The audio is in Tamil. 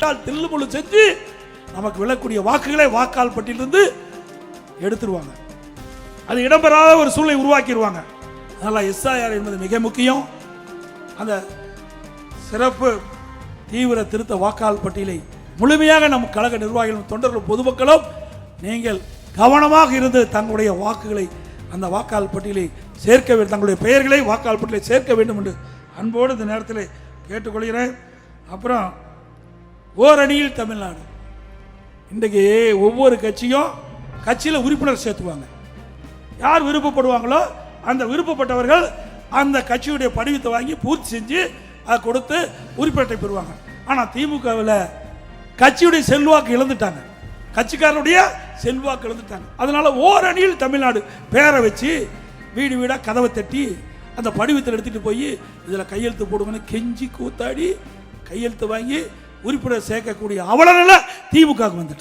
முட்டாள் தில்லுமுள்ளு செஞ்சு நமக்கு விழக்கூடிய வாக்குகளை வாக்காளர் பட்டியலிருந்து எடுத்துருவாங்க. அது இடம்பெறாத ஒரு சூழ்நிலை உருவாக்கிடுவாங்க. அதனால் எஸ்ஐஆர் என்பது மிக முக்கியம். அந்த சிறப்பு தீவிர திருத்த வாக்காளர் பட்டியலை முழுமையாக நம் கழக நிர்வாகிகளும் தொண்டர்களும் பொதுமக்களும் நீங்கள் கவனமாக இருந்து தங்களுடைய வாக்குகளை அந்த வாக்காளர் பட்டியலை சேர்க்க வேண்டும், தங்களுடைய பெயர்களை வாக்காளர் பட்டியலை சேர்க்க வேண்டும் என்று அன்போடு இந்த நேரத்தில் கேட்டுக்கொள்கிறேன். அப்புறம் ஓரணியில் தமிழ்நாடு. இன்றைக்கு ஒவ்வொரு கட்சியில் உறுப்பினர் சேர்த்துவாங்க. யார் விருப்பப்படுவாங்களோ அந்த விருப்பப்பட்டவர்கள் அந்த கட்சியுடைய படிவத்தை வாங்கி பூர்த்தி செஞ்சு அதை கொடுத்து உறுப்பினரை பெறுவாங்க. ஆனால் திமுகவில் கட்சியுடைய செல்வாக்கு இழந்துட்டாங்க, கட்சிக்காரனுடைய செல்வாக்கு இழந்துட்டாங்க. அதனால ஓரணியில் தமிழ்நாடு பேரை வச்சு வீடு வீடாக கதவை தட்டி அந்த படிவத்தில் எடுத்துகிட்டு போய் இதில் கையெழுத்து போடுங்கன்னு கெஞ்சி கூத்தாடி கையெழுத்து வாங்கி உறுப்பினர் சேர்க்கக்கூடிய அவல நிலை திமுக வந்துட்டு